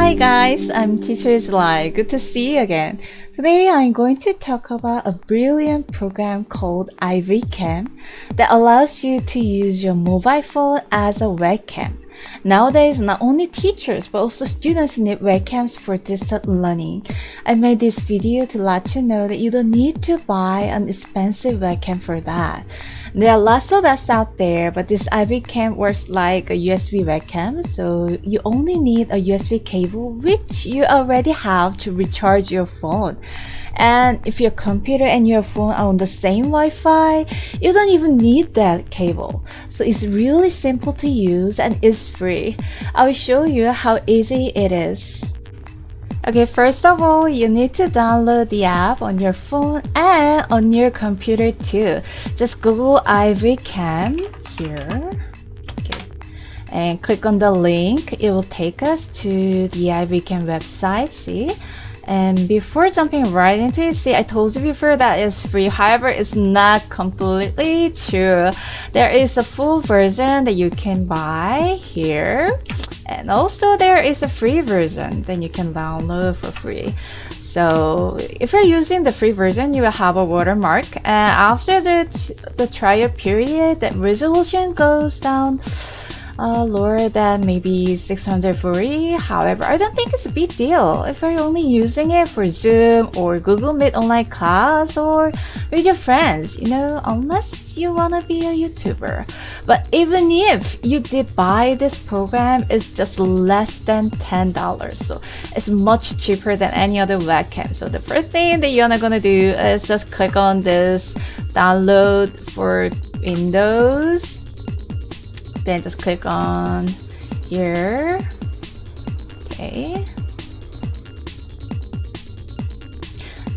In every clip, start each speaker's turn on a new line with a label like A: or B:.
A: Hi guys, I'm Teacher July. Good to see you again. Today I'm going to talk about a brilliant program called IVCam that allows you to use your mobile phone as a webcam. Nowadays, not only teachers but also students need webcams for distant learning. I made this video to let you know that you don't need to buy an expensive webcam for that. There are lots of apps out there, but this IVCam works like a USB webcam, so you only need a USB cable which you already have to recharge your phone. And if your computer and your phone are on the same Wi-Fi, you don't even need that cable. So it's really simple to use and it's free. I will show you how easy it is. Okay, first of all, you need to download the app on your phone and on your computer too. Just Google IVCam here. Okay. And click on the link. It will take us to the IVCam website, see? And before jumping right into it, see, I told you before that it's free. However, it's not completely true. There is a full version that you can buy here. And also there is a free version that you can download for free. So if you're using the free version, you will have a watermark. And after the trial period, the resolution goes down lower than maybe 640. However, I don't think it's a big deal if you're only using it for Zoom or Google Meet online class or with your friends, you know, unless you want to be a YouTuber. But even if you did buy this program, it's just less than $10. So it's much cheaper than any other webcam. So the first thing that you're gonna do is just click on this download for Windows. Then just click on here. Okay.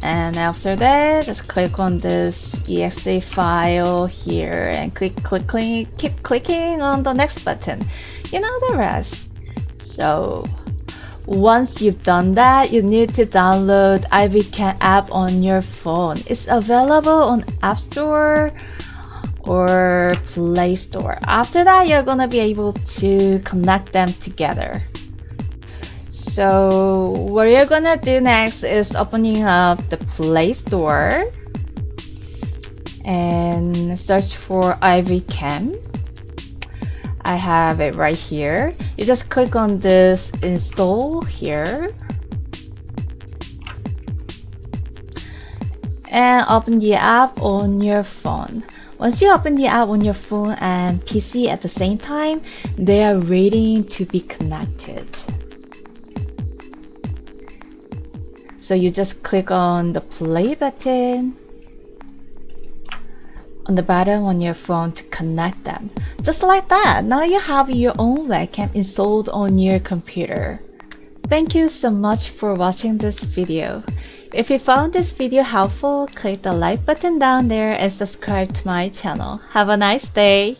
A: And after that, just click on this exe file here and keep clicking on the next button. You know the rest. So once you've done that, you need to download IVCam app on your phone. It's available on App Store or Play Store. After that, you're gonna be able to connect them together. So what you're gonna do next is opening up the Play Store and search for IVCam. I have it right here. You just click on this install here and open the app on your phone. Once you open the app on your phone and PC at the same time, they are waiting to be connected. So you just click on the play button on the bottom on your phone to connect them. Just like that, now you have your own webcam installed on your computer. Thank you so much for watching this video. If you found this video helpful, click the like button down there and subscribe to my channel. Have a nice day!